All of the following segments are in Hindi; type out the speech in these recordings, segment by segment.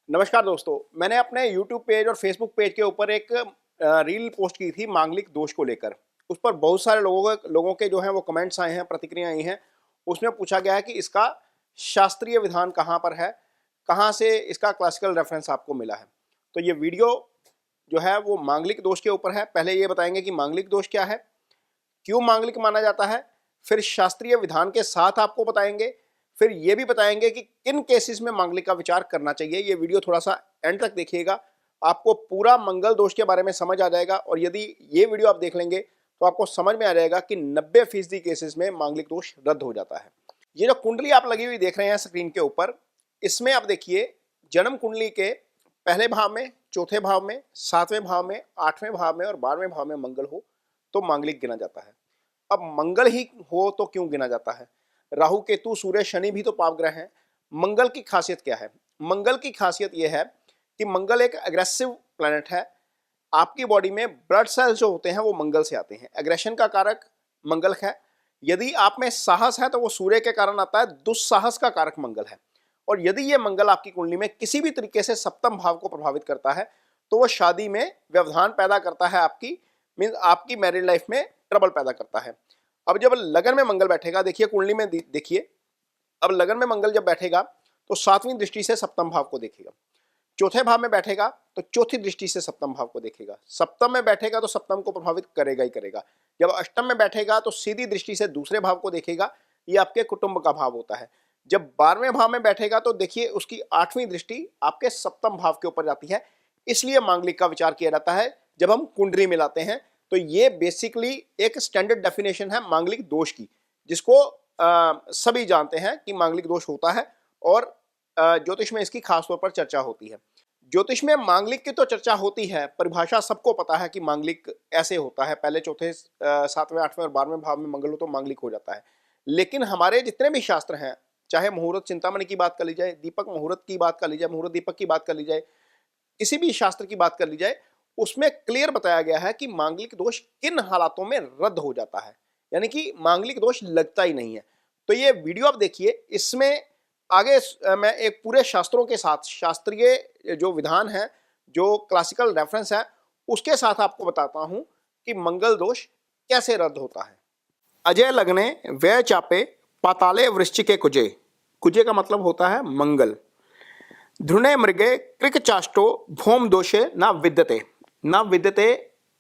नमस्कार दोस्तों, मैंने अपने YouTube पेज और Facebook पेज के ऊपर एक रील पोस्ट की थी मांगलिक दोष को लेकर। उस पर बहुत सारे लोगों के जो हैं वो कमेंट्स आए हैं, प्रतिक्रिया आई हैं। उसमें पूछा गया है कि इसका शास्त्रीय विधान कहाँ पर है, कहाँ से इसका क्लासिकल रेफरेंस आपको मिला है। तो ये वीडियो जो है वो मांगलिक दोष के ऊपर है। पहले ये बताएंगे कि मांगलिक दोष क्या है, क्यों मांगलिक माना जाता है, फिर शास्त्रीय विधान के साथ आपको बताएंगे, फिर ये भी बताएंगे कि किन केसेस में मांगलिक का विचार करना चाहिए। ये वीडियो थोड़ा सा एंड तक देखिएगा, आपको पूरा मंगल दोष के बारे में समझ आ जाएगा। और यदि ये वीडियो आप देख लेंगे तो आपको समझ में आ जाएगा कि 90% केसेस में मांगलिक दोष रद्द हो जाता है। ये जो कुंडली आप लगी हुई देख रहे हैं स्क्रीन के ऊपर, इसमें आप देखिए जन्म कुंडली के पहले भाव में, चौथे भाव में, 7वें भाव में, 8वें भाव में और 12वें भाव में मंगल हो तो मांगलिक गिना जाता है। अब मंगल ही हो तो क्यों गिना जाता है? राहु केतु सूर्य शनि भी तो पाप ग्रह हैं। मंगल की खासियत क्या है? मंगल की खासियत यह है कि मंगल एक एग्रेसिव प्लैनेट है। आपकी बॉडी में ब्लड सेल्स जो होते हैं वो मंगल से आते हैं। एग्रेशन का कारक मंगल है। यदि आप में साहस है तो वो सूर्य के कारण आता है। दुस्साहस का कारक मंगल है। और यदि ये मंगल आपकी कुंडली में किसी भी तरीके से सप्तम भाव को प्रभावित करता है तो वो शादी में व्यवधान पैदा करता है, आपकी मैरिड लाइफ में ट्रबल पैदा करता है। अब जब लगन में मंगल बैठेगा, देखिए कुंडली में देखिए, अब लगन में मंगल जब बैठेगा तो 7वीं दृष्टि से सप्तम भाव को देखेगा। चौथे भाव में बैठेगा तो चौथी दृष्टि से सप्तम भाव को देखेगा। सप्तम में बैठेगा तो सप्तम को प्रभावित करेगा ही करेगा। जब अष्टम में बैठेगा तो सीधी दृष्टि से दूसरे भाव को देखेगा। ये आपके कुटुंब का भाव होता है। जब 12वें भाव में बैठेगा तो देखिए उसकी 8वीं दृष्टि आपके सप्तम भाव के ऊपर जाती है। इसलिए मांगलिक का विचार किया जाता है जब हम कुंडली मिलाते हैं। तो ये बेसिकली एक स्टैंडर्ड डेफिनेशन है मांगलिक दोष की, जिसको सभी जानते हैं कि मांगलिक दोष होता है और ज्योतिष में इसकी खास तौर पर चर्चा होती है। ज्योतिष में मांगलिक की तो चर्चा होती है, परिभाषा सबको पता है कि मांगलिक ऐसे होता है। पहले चौथे 7वें 8वें और 12वें भाव में मंगल हो तो मांगलिक हो जाता है। लेकिन हमारे जितने भी शास्त्र हैं, चाहे मुहूर्त चिंतामणि की बात कर ली जाए, दीपक मुहूर्त की बात कर ली जाए, मुहूर्त दीपक की बात कर ली जाए, किसी भी शास्त्र की बात कर ली जाए, उसमें क्लियर बताया गया है कि मांगलिक दोष किन हालातों में रद्द हो जाता है, यानी कि मांगलिक दोष लगता ही नहीं है। तो ये वीडियो आप देखिए, इसमें आगे मैं एक पूरे शास्त्रों के साथ, शास्त्रीय जो विधान है, जो क्लासिकल रेफरेंस है, उसके साथ आपको बताता हूं कि मंगल दोष कैसे रद्द होता है। अजय लग्ने व्यय चापे पाताले वृश्चिके कुजे। कुजे का मतलब होता है मंगल। ध्रुणे मृगे कृक चाष्टो भौम दोषे न विद्यते। न विद्यते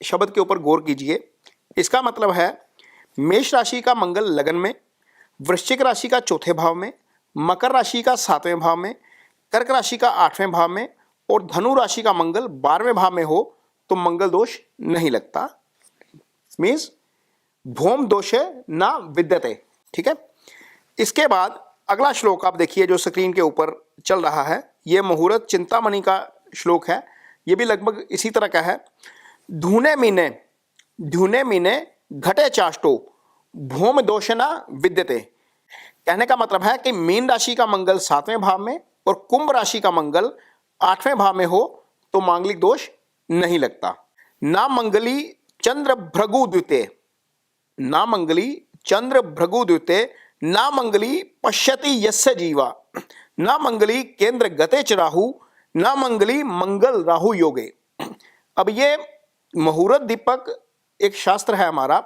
शब्द के ऊपर गौर कीजिए। इसका मतलब है मेष राशि का मंगल लगन में, वृश्चिक राशि का चौथे भाव में, मकर राशि का 7वें भाव में, कर्क राशि का 8वें भाव में और धनु राशि का मंगल 12वें भाव में हो तो मंगल दोष नहीं लगता। मीन्स भौम दोषे न विद्यते। ठीक है। इसके बाद अगला श्लोक आप देखिए जो स्क्रीन के ऊपर चल रहा है, यह मुहूर्त चिंतामणि का श्लोक है। यह भी लगभग इसी तरह का है। धूने मीने घटे चाष्टो भौम दोषना विद्यते। कहने का मतलब है कि मीन राशि का मंगल 7वें भाव में और कुंभ राशि का मंगल 8वें भाव में हो तो मांगलिक दोष नहीं लगता। ना मंगली चंद्र भृगु द्वितीय, ना मंगली चंद्र भृगु द्वितीय, ना मंगली पश्यति यस्य जीवा, ना मंगली केंद्र गते च राहु, ना मंगली मंगल राहु योगे। अब ये मुहूर्त दीपक एक शास्त्र है हमारा,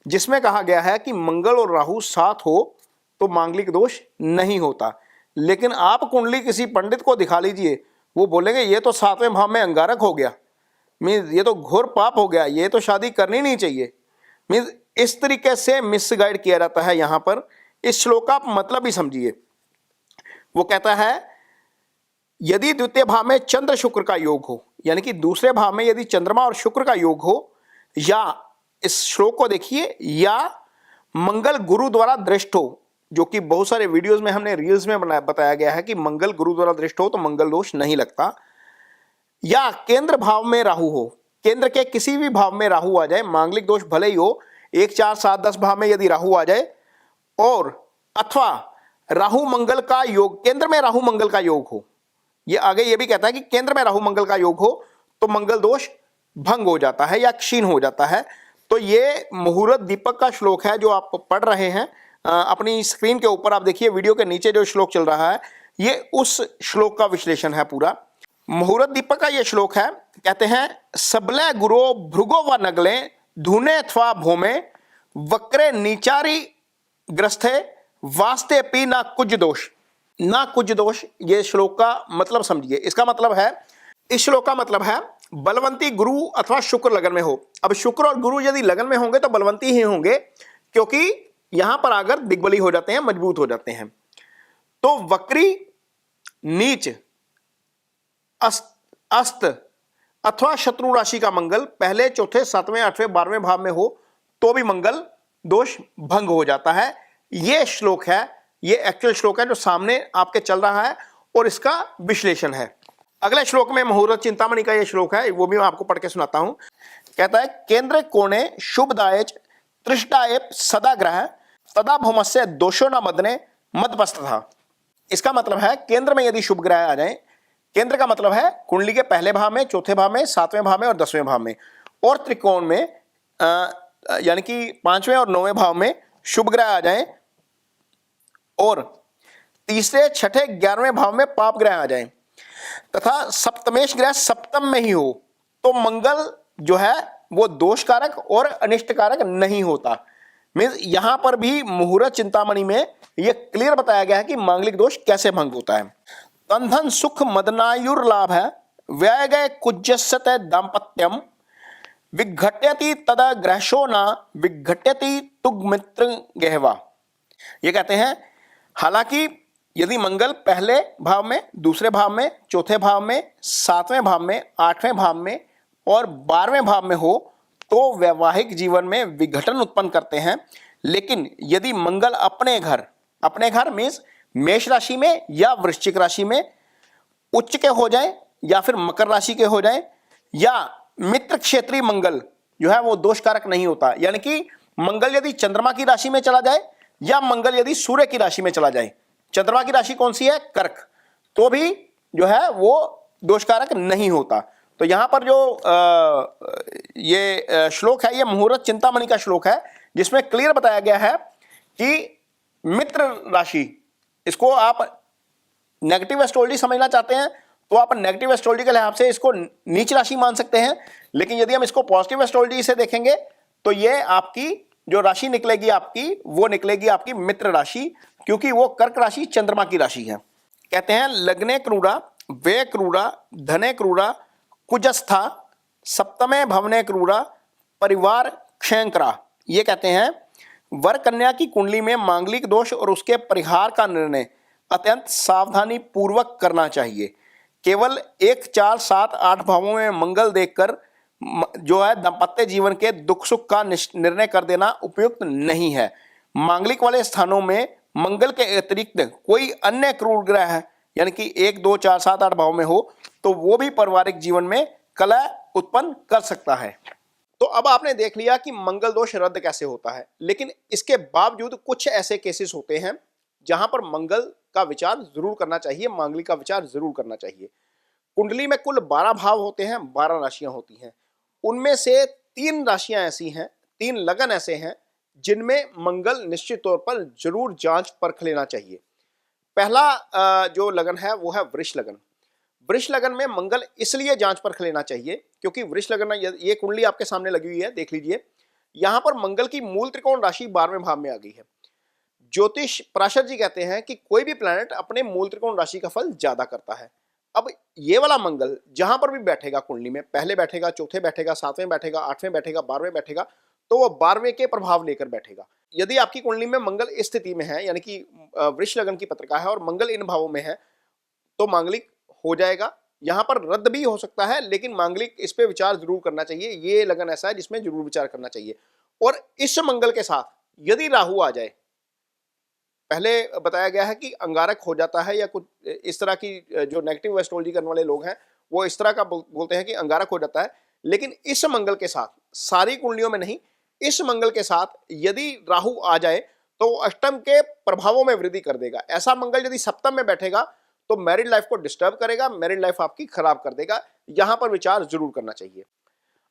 जिसमें कहा गया है कि मंगल और राहु साथ हो तो मांगलिक दोष नहीं होता। लेकिन आप कुंडली किसी पंडित को दिखा लीजिए, वो बोलेंगे ये तो 7वें भाव में अंगारक हो गया, मीन्स ये तो घोर पाप हो गया, ये तो शादी करनी नहीं चाहिए। मीन्स इस तरीके से मिसगाइड किया जाता है यहाँ पर। इस श्लोक का आप मतलब ही समझिए। वो कहता है यदि द्वितीय भाव में चंद्र शुक्र का योग हो, यानी कि दूसरे भाव में यदि चंद्रमा और शुक्र का योग हो, या इस श्लोक को देखिए, या मंगल गुरु द्वारा दृष्ट हो, जो कि बहुत सारे वीडियोस में हमने रील्स में बताया गया है कि मंगल गुरु द्वारा दृष्ट हो तो मंगल दोष नहीं लगता। या केंद्र भाव में राहु हो, केंद्र के किसी भी भाव में राहु आ जाए, मांगलिक दोष भले ही हो 1 4 7 10 भाव में यदि राहु आ जाए, और अथवा राहु मंगल का योग, केंद्र में राहु मंगल का योग हो। ये आगे ये भी कहता है कि केंद्र में राहु मंगल का योग हो तो मंगल दोष भंग हो जाता है या क्षीण हो जाता है। तो ये मुहूर्त दीपक का श्लोक है जो आप पढ़ रहे हैं। अपनी स्क्रीन के ऊपर आप देखिए, वीडियो के नीचे जो श्लोक चल रहा है ये उस श्लोक का विश्लेषण है पूरा। मुहूर्त दीपक का ये श्लोक है, कहते हैं सबले गुरो भृगो व नगले धुने अथवा भूमे वक्रे नीचारी ग्रस्थे वास्ते पी ना कुछ दोष। ना कुछ दोष, ये श्लोक का मतलब समझिए। इसका मतलब है, इस श्लोक का मतलब है बलवंती गुरु अथवा शुक्र लगन में हो। अब शुक्र और गुरु यदि लगन में होंगे तो बलवंती ही होंगे, क्योंकि यहां पर आकर दिग्बली हो जाते हैं, मजबूत हो जाते हैं। तो वक्री, नीच, अस्त अथवा शत्रु राशि का मंगल पहले, चौथे, सातवें, आठवें, 12वें भाव में हो तो भी मंगल दोष भंग हो जाता है। यह श्लोक है, यह एक्चुअल श्लोक है जो सामने आपके चल रहा है और इसका विश्लेषण है। अगले श्लोक में मुहूर्त चिंतामणि का यह श्लोक है, वो भी मैं आपको पढ़ के सुनाता हूं। कहता है केंद्र कोणे शुभदाय तृष्टाए सदा ग्रह तदा भूमस्य दोषो न मदने मदपस्तथा। इसका मतलब है केंद्र में यदि शुभ ग्रह आ जाए, केंद्र का मतलब है कुंडली के पहले भाव में, चौथे भाव में, सातवें भाव में और 10वें भाव में, और त्रिकोण में यानी कि 5वें और 9वें भाव में शुभ ग्रह आ जाए, और तीसरे, छठे, 11वें भाव में पाप ग्रह आ जाए, तथा सप्तमेश ग्रह सप्तम में ही हो, तो मंगल जो है वो दोष कारक और अनिष्ट कारक नहीं होता। मीन्स यहां पर भी मुहूर्त चिंतामणि में यह क्लियर बताया गया है कि मांगलिक दोष कैसे भंग होता है। तन धन सुख मदनायुर लाभ है व्यय गए कुज्जस्यते दाम्पत्यम विघट्यति तदा ग्रहशो न विघट्यति तुग मित्र गहवा। ये कहते हैं हालांकि यदि मंगल पहले भाव में, दूसरे भाव में, चौथे भाव में, 7वें भाव में, 8वें भाव में और 12वें भाव में हो तो वैवाहिक जीवन में विघटन उत्पन्न करते हैं। लेकिन यदि मंगल अपने घर मीन्स मेष राशि में या वृश्चिक राशि में उच्च के हो जाए या फिर मकर राशि के हो जाए, या मित्र क्षेत्रीय मंगल जो है वो दोष कारक नहीं होता। यानी कि मंगल यदि चंद्रमा की राशि में चला जाए या मंगल यदि सूर्य की राशि में चला जाए, चंद्रमा की राशि कौन सी है, कर्क, तो भी जो है वो दोष कारक नहीं होता। तो यहां पर जो ये श्लोक है, ये मुहूर्त चिंतामणि का श्लोक है, जिसमें क्लियर बताया गया है कि मित्र राशि, इसको आप नेगेटिव एस्ट्रोलॉजी समझना चाहते हैं तो आप नेगेटिव एस्ट्रोलॉजी के लिहाज से इसको नीच राशि मान सकते हैं। लेकिन यदि हम इसको पॉजिटिव एस्ट्रोलॉजी से देखेंगे तो ये आपकी जो राशि निकलेगी आपकी, वो निकलेगी आपकी मित्र राशि, क्योंकि वो कर्क राशि चंद्रमा की राशि है। कहते हैं लग्ने क्रूरा, वे क्रूरा, धने क्रूरा, कुजस्था, सप्तमे भवने क्रूरा, परिवार क्षयंकरा। ये कहते हैं वर कन्या की कुंडली में मांगलिक दोष और उसके परिहार का निर्णय अत्यंत सावधानी पूर्वक करना चाहिए। केवल 1, 4, 7, 8 भावों में मंगल देखकर जो है दाम्पत्य जीवन के दुख सुख का निर्णय कर देना उपयुक्त नहीं है। मांगलिक वाले स्थानों में मंगल के अतिरिक्त कोई अन्य क्रूर ग्रह यानी कि 1, 2, 4, 7, 8 भाव में हो तो वो भी पारिवारिक जीवन में कलह उत्पन्न कर सकता है। तो अब आपने देख लिया कि मंगल दोष रद्द कैसे होता है, लेकिन इसके बावजूद कुछ ऐसे केसेस होते हैं जहां पर मंगल का विचार जरूर करना चाहिए, मांगलिक का विचार जरूर करना चाहिए। कुंडली में कुल 12 भाव होते हैं, 12 राशियां होती हैं। उनमें से 3 राशियां ऐसी हैं, 3 लगन ऐसे हैं जिनमें मंगल निश्चित तौर पर जरूर जांच परख लेना चाहिए। पहला जो लगन है वो है वृष लगन। वृष लगन में मंगल इसलिए जांच परख लेना चाहिए क्योंकि वृष लगन, ये कुंडली आपके सामने लगी हुई है, देख लीजिए। यहां पर मंगल की मूल त्रिकोण राशि 12वें भाव में आ गई है। ज्योतिष पराशर जी कहते हैं कि कोई भी प्लैनेट अपने मूल त्रिकोण राशि का फल ज्यादा करता है। अब ये वाला मंगल जहां पर भी बैठेगा कुंडली में, पहले बैठेगा, चौथे बैठेगा, 7वें बैठेगा, 8वें बैठेगा, 12वें बैठेगा, तो वह 12वें के प्रभाव लेकर बैठेगा। यदि आपकी कुंडली में मंगल इस स्थिति में है, यानी कि वृष लगन की पत्रिका है और मंगल इन भावों में है, तो मांगलिक हो जाएगा। यहां पर रद्द भी हो सकता है, लेकिन मांगलिक इस पे विचार जरूर करना चाहिए। ये लगन ऐसा है जिसमें जरूर विचार करना चाहिए। और इस मंगल के साथ यदि राहु आ जाए, पहले बताया गया है कि अंगारक हो जाता है, या कुछ इस तरह की जो नेगेटिव एस्ट्रोलॉजी करने वाले लोग हैं वो इस तरह का बोलते हैं कि अंगारक हो जाता है। लेकिन इस मंगल के साथ, सारी कुंडलियों में नहीं, इस मंगल के साथ यदि राहु आ जाए तो अष्टम के प्रभावों में वृद्धि कर देगा। ऐसा मंगल यदि सप्तम में बैठेगा तो मैरिड लाइफ को डिस्टर्ब करेगा, मैरिड लाइफ आपकी खराब कर देगा। यहां पर विचार जरूर करना चाहिए।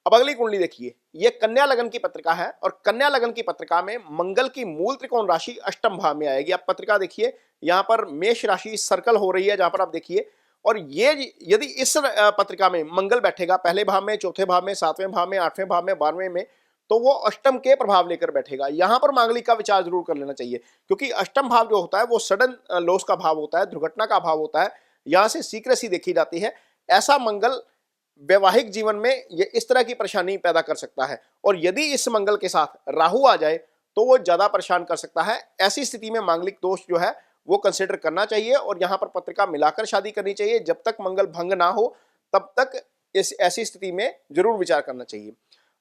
अब अगली कुंडली देखिए, यह कन्या लगन की पत्रिका है और कन्या लगन की पत्रिका में मंगल की मूल त्रिकोण राशि अष्टम भाव में आएगी। आप पत्रिका देखिए, यहां पर मेष राशि सर्कल हो रही है, जहां पर आप देखिए और ये यदि इस पत्रिका में मंगल बैठेगा पहले भाव में, चौथे भाव में, सातवें भाव में, आठवें भाव में, 12वें में, तो वो अष्टम के प्रभाव लेकर बैठेगा। यहां पर मांगलिक का विचार जरूर कर लेना चाहिए, क्योंकि अष्टम भाव जो होता है वो सडन लॉस का भाव होता है, दुर्घटना का भाव होता है, यहां से सीक्रेसी देखी जाती है। ऐसा मंगल वैवाहिक जीवन में ये इस तरह की परेशानी पैदा कर सकता है, और यदि इस मंगल के साथ राहु आ जाए तो वो ज्यादा परेशान कर सकता है। ऐसी स्थिति में मांगलिक दोष जो है वो कंसिडर करना चाहिए, और यहां पर पत्रिका मिलाकर शादी करनी चाहिए। जब तक मंगल भंग ना हो तब तक इस ऐसी स्थिति में जरूर विचार करना चाहिए।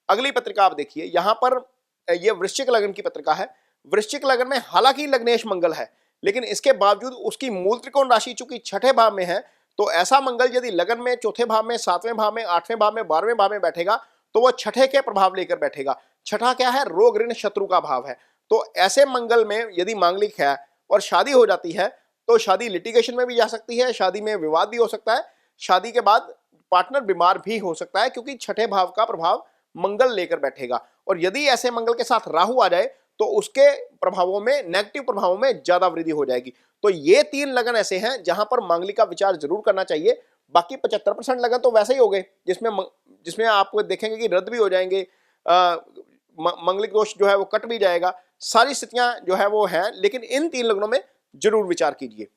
अगली पत्रिका आप देखिए, यहां पर यह वृश्चिक लग्न की पत्रिका है। वृश्चिक लग्न में हालांकि लग्नेश मंगल है, लेकिन इसके बावजूद उसकी मूल त्रिकोण राशि चूंकि छठे भाव में है, तो ऐसा मंगल यदि लगन में, चौथे भाव में, सातवें भाव में, आठवें भाव में, 12वें भाव में बैठेगा तो वह छठे के प्रभाव लेकर बैठेगा। छठा क्या है? रोग ऋण शत्रु का भाव है। तो ऐसे मंगल में यदि मांगलिक है और शादी हो जाती है तो शादी लिटिगेशन में भी जा सकती है, शादी में विवाद भी हो सकता है, शादी के बाद पार्टनर बीमार भी हो सकता है, क्योंकि छठे भाव का प्रभाव मंगल लेकर बैठेगा। और यदि ऐसे मंगल के साथ राहु आ जाए तो उसके प्रभावों में, नेगेटिव प्रभावों में ज्यादा वृद्धि हो जाएगी। तो ये 3 लगन ऐसे हैं जहां पर मांगलिक का विचार जरूर करना चाहिए। बाकी 75% लगन तो वैसे ही हो गए जिसमें आप देखेंगे कि रद्द भी हो जाएंगे, मांगलिक दोष जो है वो कट भी जाएगा। सारी स्थितियां जो है वो हैं, लेकिन इन 3 लग्नों में जरूर विचार कीजिए।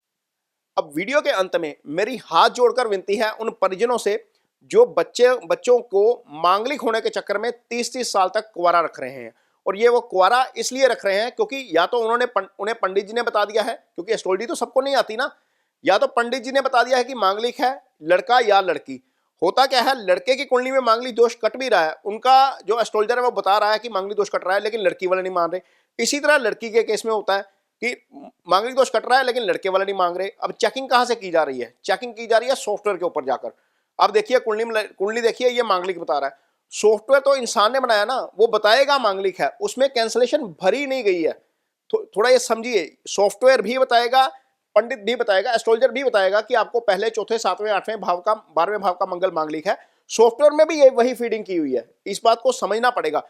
अब वीडियो के अंत में मेरी हाथ जोड़कर विनती है उन परिजनों से जो बच्चों को मांगलिक होने के चक्कर में 30-30 साल तक कुंवारा रख रहे हैं। और ये वो कुंवारा इसलिए रख रहे हैं क्योंकि या तो उन्हें पंडित जी ने बता दिया है, क्योंकि एस्ट्रोलॉजी तो सबको नहीं आती ना, या तो पंडित जी ने बता दिया है कि मांगलिक है लड़का या लड़की। होता क्या है, लड़के की कुंडली में मांगलिक दोष कट भी रहा है, उनका जो एस्ट्रोलॉजर है वो बता रहा है कि मांगलिक दोष कट रहा है, लेकिन लड़की वाले नहीं मान रहे। इसी तरह लड़की के केस में होता है कि मांगलिक दोष कट रहा है लेकिन लड़के वाले नहीं मांग रहे। अब चेकिंग कहां से की जा रही है? चेकिंग की जा रही है सॉफ्टवेयर के ऊपर जाकर। अब देखिए कुंडली देखिए, ये मांगलिक बता रहा है। सॉफ्टवेयर तो इंसान ने बनाया ना, वो बताएगा मांगलिक है, उसमें कैंसलेशन भरी नहीं गई है। थोड़ा ये समझिए, सॉफ्टवेयर भी बताएगा, पंडित भी बताएगा, एस्ट्रोलॉजर भी बताएगा कि आपको पहले, चौथे, सातवें, आठवें भाव का, 12वें भाव का मंगल मांगलिक है। सॉफ्टवेयर में भी ये वही फीडिंग की हुई है, इस बात को समझना पड़ेगा।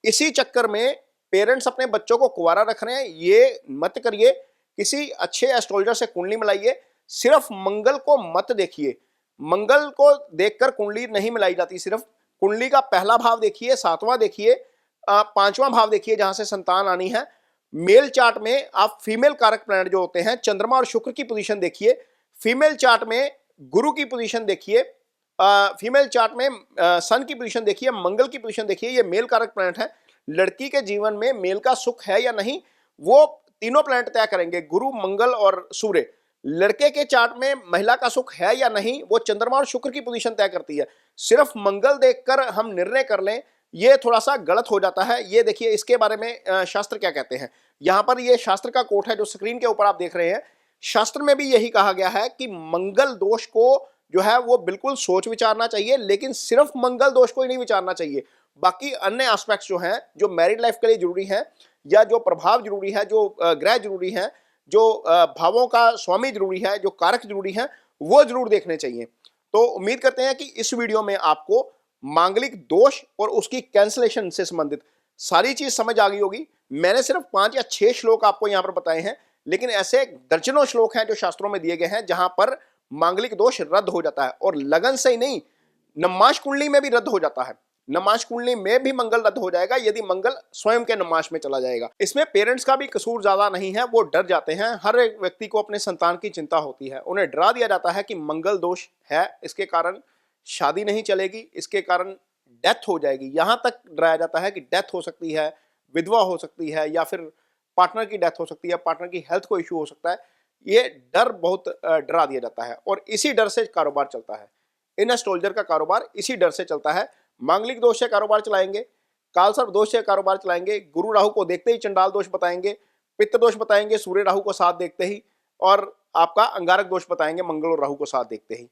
इसी चक्कर में पेरेंट्स अपने बच्चों को कुंवारा रख रहे हैं, ये मत करिए। किसी अच्छे एस्ट्रोलॉजर से कुंडली मिलाइए, सिर्फ मंगल को मत देखिए। मंगल को देखकर कुंडली नहीं मिलाई जाती, सिर्फ कुंडली का पहला भाव देखिए, 7वां देखिए, 5वां भाव देखिए जहां से संतान आनी है। मेल चार्ट में आप फीमेल कारक प्लैनेट जो होते हैं, चंद्रमा और शुक्र की पोजीशन देखिए। फीमेल चार्ट में गुरु की पोजीशन देखिए, फीमेल चार्ट में सन की पोजीशन देखिए, मंगल की पोजीशन देखिए। ये मेल कारक प्लैनेट है। लड़की के जीवन में मेल का सुख है या नहीं, वो तीनों प्लैनेट तय करेंगे, गुरु, मंगल और सूर्य। लड़के के चार्ट में महिला का सुख है या नहीं, वो चंद्रमा और शुक्र की पोजीशन तय करती है। सिर्फ मंगल देखकर हम निर्णय कर लें, ये थोड़ा सा गलत हो जाता है। ये देखिए इसके बारे में शास्त्र क्या कहते हैं। यहां पर ये शास्त्र का कोट है जो स्क्रीन के ऊपर आप देख रहे हैं। शास्त्र में भी यही कहा गया है कि मंगल दोष को जो है वो बिल्कुल सोच विचारना चाहिए, लेकिन सिर्फ मंगल दोष को ही नहीं विचारना चाहिए। बाकी अन्य एस्पेक्ट्स जो हैं, जो मैरिड लाइफ के लिए जरूरी हैं, या जो प्रभाव जरूरी है, जो ग्रह जरूरी है, जो भावों का स्वामी जरूरी है, जो कारक जरूरी है, वो जरूर देखने चाहिए। तो उम्मीद करते हैं कि इस वीडियो में आपको मांगलिक दोष और उसकी कैंसलेशन से संबंधित सारी चीज समझ आ गई होगी। मैंने सिर्फ 5 या 6 श्लोक आपको यहां पर बताए हैं, लेकिन ऐसे दर्जनों श्लोक हैं जो शास्त्रों में दिए गए हैं जहां पर मांगलिक दोष रद्द हो जाता है। और लगन से ही नहीं, नमाश कुंडली में भी रद्द हो जाता है। नमाश कुंडली में भी मंगल रद्द हो जाएगा यदि मंगल स्वयं के नमाश में चला जाएगा। इसमें पेरेंट्स का भी कसूर ज्यादा नहीं है, वो डर जाते हैं। हर एक व्यक्ति को अपने संतान की चिंता होती है, उन्हें डरा दिया जाता है कि मंगल दोष है, इसके कारण शादी नहीं चलेगी, इसके कारण डेथ हो जाएगी। यहां तक डराया जाता है कि डेथ हो सकती है, विधवा हो सकती है, या फिर पार्टनर की डेथ हो सकती है, पार्टनर की हेल्थ को इश्यू हो सकता है। ये डर बहुत डरा दिया जाता है, और इसी डर से कारोबार चलता है। इन एस्ट्रोलॉजर का कारोबार इसी डर से चलता है। मांगलिक दोष से कारोबार चलाएंगे, कालसर्प दोष से कारोबार चलाएंगे, गुरु राहु को देखते ही चंडाल दोष बताएंगे, पित्त दोष बताएंगे सूर्य राहु को साथ देखते ही, और आपका अंगारक दोष बताएंगे मंगल और राहु को साथ देखते ही।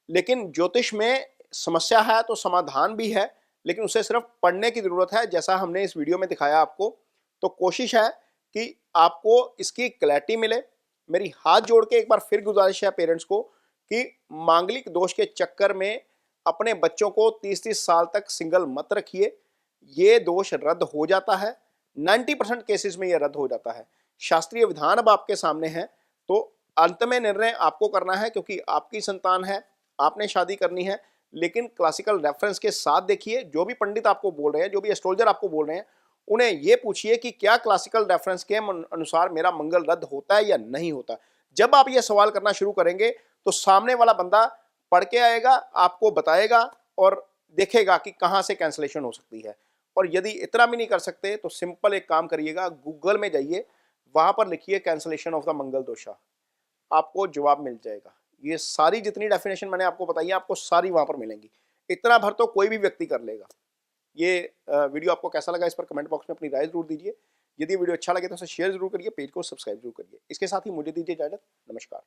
लेकिन ज्योतिष में समस्या है तो समाधान भी है, लेकिन उसे सिर्फ पढ़ने की जरूरत है, जैसा हमने इस वीडियो में दिखाया आपको। तो कोशिश है कि आपको इसकी क्लैरिटी मिले। मेरी हाथ जोड़ के एक बार फिर गुजारिश है पेरेंट्स को कि मांगलिक दोष के चक्कर में अपने बच्चों को 30-30 साल तक सिंगल मत रखिए। ये दोष रद्द हो जाता है, 90% केसेस में ये रद्द हो जाता है। शास्त्रीय विधान अब आपके सामने है, तो अंत में निर्णय आपको करना है, क्योंकि आपकी संतान है, आपने शादी करनी है। लेकिन क्लासिकल रेफरेंस के साथ देखिए, जो भी पंडित आपको बोल रहे हैं, जो भी एस्ट्रोलॉजर आपको बोल रहे हैं, उन्हें ये पूछिए कि क्या क्लासिकल रेफरेंस के अनुसार मेरा मंगल रद्द होता है या नहीं होता। जब आप ये सवाल करना शुरू करेंगे तो सामने वाला बंदा पढ़ के आएगा, आपको बताएगा और देखेगा कि कहाँ से कैंसलेशन हो सकती है। और यदि इतना भी नहीं कर सकते तो सिंपल एक काम करिएगा, गूगल में जाइए, वहां पर लिखिए कैंसलेशन ऑफ द मंगल दोषा, आपको जवाब मिल जाएगा। ये सारी जितनी डेफिनेशन मैंने आपको बताई है, आपको सारी वहां पर मिलेंगी। इतना भर तो कोई भी व्यक्ति कर लेगा। ये वीडियो आपको कैसा लगा, इस पर कमेंट बॉक्स में अपनी राय जरूर दीजिए। यदि वीडियो अच्छा लगे तो उसे शेयर जरूर करिए, पेज को सब्सक्राइब जरूर करिए। इसके साथ ही मुझे दीजिए इजाजत। नमस्कार।